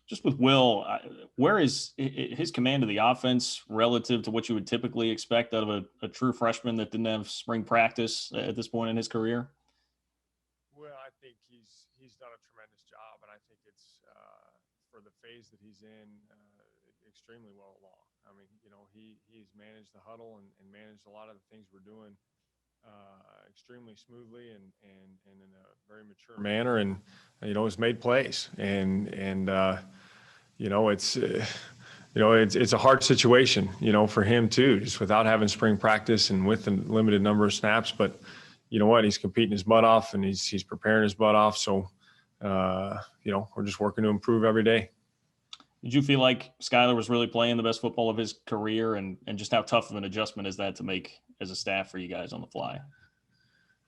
Just with Will, where is his command of the offense relative to what you would typically expect out of a true freshman that didn't have spring practice at this point in his career? Well, I think he's done a tremendous job, and I think it's for the phase that he's in extremely well along. I mean, he's managed the huddle and managed a lot of the things we're doing extremely smoothly and in a very mature manner, and has made plays and it's a hard situation for him too, just without having spring practice and with the limited number of snaps. But you know what, he's competing his butt off and he's preparing his butt off. So we're just working to improve every day. Did you feel like Skyler was really playing the best football of his career, and just how tough of an adjustment is that to make as a staff for you guys on the fly?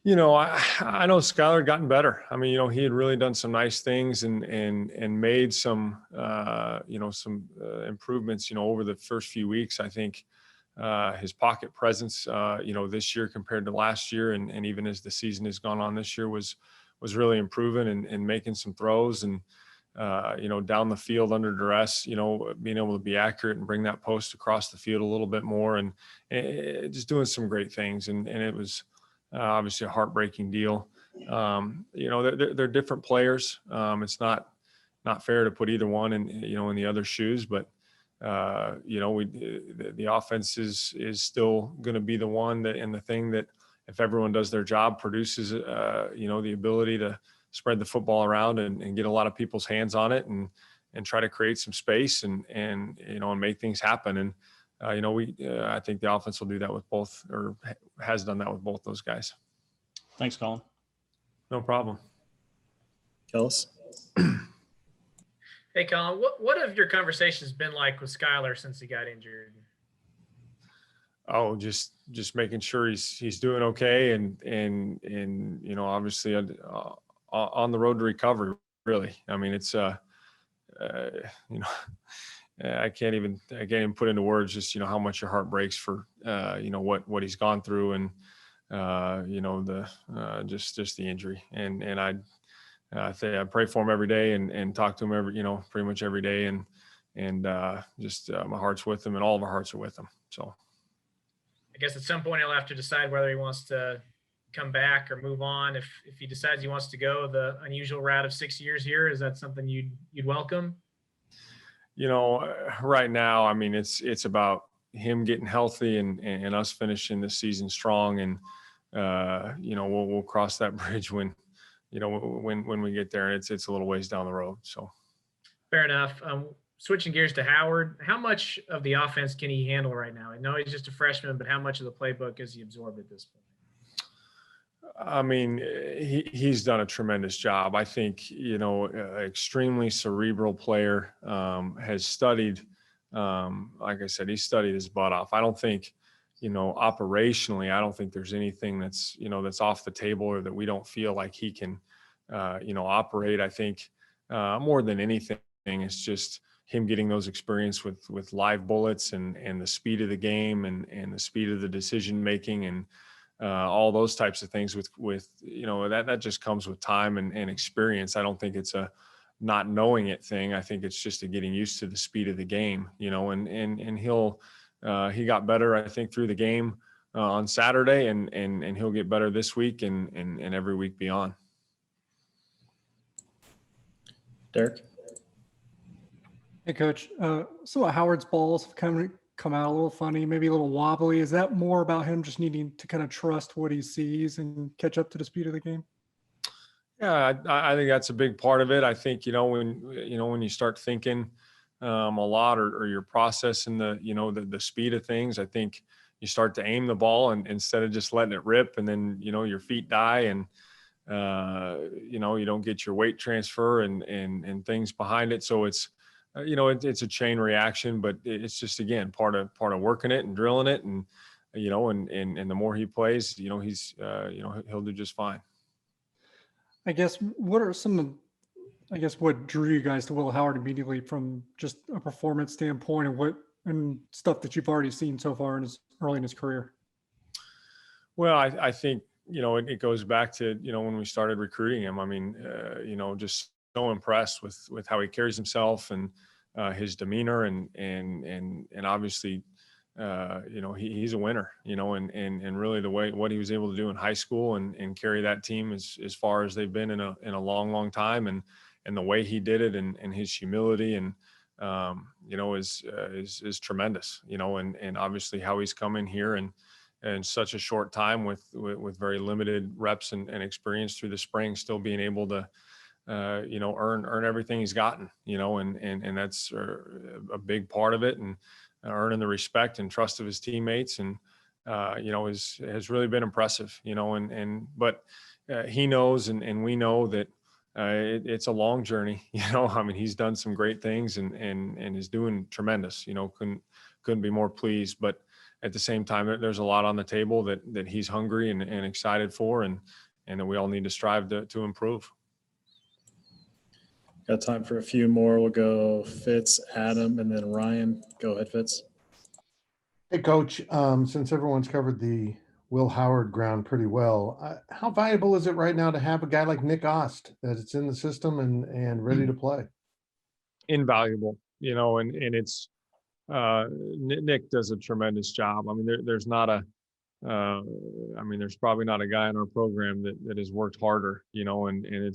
I know Skylar gotten better. I mean, he had really done some nice things and made some improvements, over the first few weeks. I think his pocket presence, this year compared to last year, and even as the season has gone on this year, was really improving and making some throws and, down the field under duress, being able to be accurate and bring that post across the field a little bit more and just doing some great things. And it was obviously a heartbreaking deal. They're different players. It's not fair to put either one in the other shoes, but the offense is still going to be the one that, and the thing that, if everyone does their job, produces, the ability to spread the football around and get a lot of people's hands on it and try to create some space and make things happen. And, I think the offense will do that with both, or has done that with both those guys. Thanks, Collin. No problem. Kellis? Hey, Collin, what have your conversations been like with Skyler since he got injured? Oh, just making sure he's doing okay and obviously on the road to recovery, really. I mean, it's I can't even put into words just how much your heart breaks for what he's gone through and just the injury. And I pray for him every day and talk to him pretty much every day, and my heart's with him, and all of our hearts are with him. So I guess at some point he'll have to decide whether he wants to come back or move on. If he decides he wants to go the unusual route of 6 years here, is that something you'd welcome? Right now, I mean, it's about him getting healthy and us finishing the season strong. And, we'll cross that bridge when we get there, and it's a little ways down the road. So fair enough. Switching gears to Howard, how much of the offense can he handle right now? I know he's just a freshman, but how much of the playbook has he absorbed at this point? I mean, he's done a tremendous job. I think, extremely cerebral player, has studied, like I said, he studied his butt off. I don't think, operationally, I don't think there's anything that's off the table or that we don't feel like he can, operate. I think more than anything, it's just him getting those experience with live bullets and the speed of the game and the speed of the decision making and all those types of things with that just comes with time and experience. I don't think it's a not knowing it thing. I think it's just a getting used to the speed of the game, and he got better, I think, through the game on Saturday, and he'll get better this week and every week beyond. Derek? Hey, Coach. Some of Howard's balls have come out a little funny, maybe a little wobbly. Is that more about him just needing to kind of trust what he sees and catch up to the speed of the game? Yeah, I think that's a big part of it. I think, when you start thinking a lot or you're processing the speed of things, I think you start to aim the ball and instead of just letting it rip, and then, your feet die and, you don't get your weight transfer and things behind it. So it's, it's a chain reaction, but it's just, again, part of working it and drilling it. And, and the more he plays, he's, he'll do just fine. I guess, what are what drew you guys to Will Howard immediately from just a performance standpoint and stuff that you've already seen so far early in his career? Well, I think, it goes back to, when we started recruiting him. I mean, just so impressed with how he carries himself and his demeanor and obviously, he's a winner, and really what he was able to do in high school and carry that team as far as they've been in a long, long time. And the way he did it and his humility and, is tremendous, and obviously how he's come in here and such a short time with very limited reps and experience through the spring, still being able to, earn everything he's gotten, and that's a big part of it, and earning the respect and trust of his teammates. And, has really been impressive, but he knows, and we know that it's a long journey, I mean, he's done some great things and is doing tremendous, couldn't be more pleased, but at the same time, there's a lot on the table that he's hungry and excited for, and that we all need to strive to improve. Got time for a few more. We'll go Fitz, Adam, and then Ryan. Go ahead, Fitz. Hey, Coach. Since everyone's covered the Will Howard ground pretty well, how valuable is it right now to have a guy like Nick Ast that it's in the system and ready to play? Invaluable, and it's Nick does a tremendous job. I mean, there's probably not a guy in our program that has worked harder, and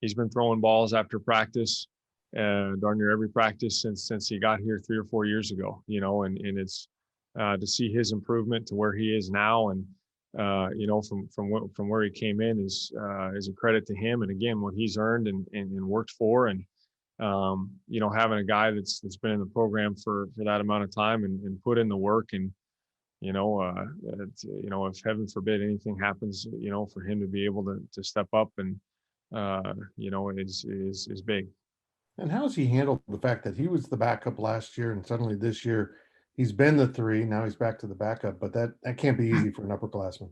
he's been throwing balls after practice, darn near every practice since he got here 3 or 4 years ago, and it's to see his improvement to where he is now, and from where he came in is a credit to him, and again what he's earned and worked for, and having a guy that's been in the program for that amount of time and put in the work, and if heaven forbid anything happens, for him to be able to step up and is big. And how has he handled the fact that he was the backup last year and suddenly this year he's been the 3, now he's back to the backup, but that can't be easy for an upperclassman.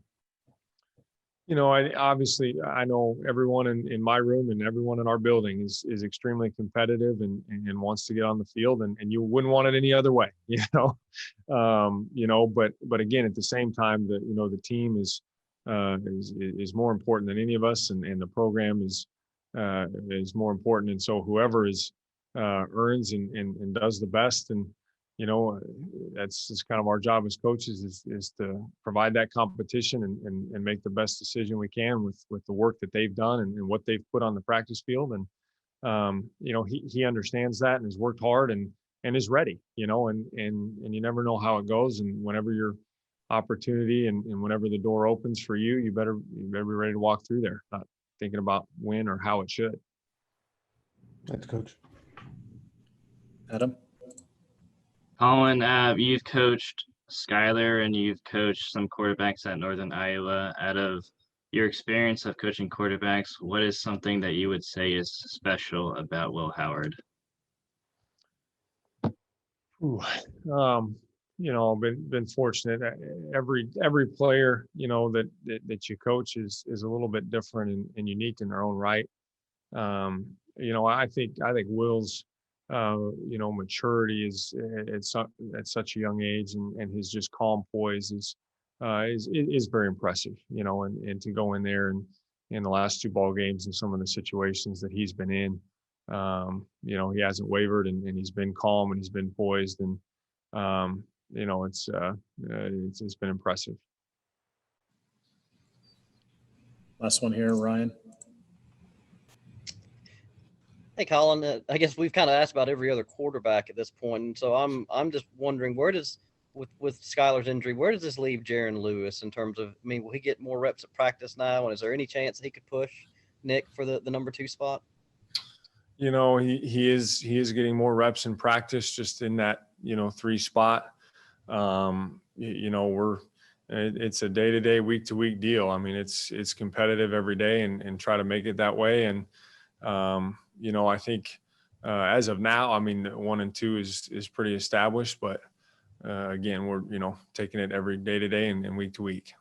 I know everyone in my room and everyone in our building is extremely competitive and wants to get on the field, and you wouldn't want it any other way, but again, at the same time, the team is more important than any of us, and the program is more important. And so whoever earns and does the best, and that's just kind of our job as coaches is to provide that competition and make the best decision we can with the work that they've done and what they've put on the practice field. And he understands that and has worked hard and is ready, and you never know how it goes, and whenever your opportunity and whenever the door opens for you, you better be ready to walk through there, not thinking about when or how it should. Thanks, Coach. Adam. Collin, you've coached Skyler and you've coached some quarterbacks at Northern Iowa. Out of your experience of coaching quarterbacks, what is something that you would say is special about Will Howard? Ooh, been fortunate. Every player, that you coach is a little bit different and unique in their own right. I think Will's, maturity is at such a young age, and his just calm poise is very impressive, and to go in there and in the last 2 ball games and some of the situations that he's been in, he hasn't wavered and he's been calm and he's been poised, and it's been impressive. Last one here, Ryan. Hey, Collin, I guess we've kind of asked about every other quarterback at this point, and so I'm just wondering, with Skylar's injury, where does this leave Jaron Lewis in terms of, will he get more reps at practice now, and is there any chance he could push Nick for the number 2 spot? He is getting more reps in practice, just in that 3 spot. It's a day-to-day, week-to-week deal. I mean, it's competitive every day and try to make it that way. And I think as of now, 1 and 2 is pretty established, but again, we're taking it every day to day and week to week.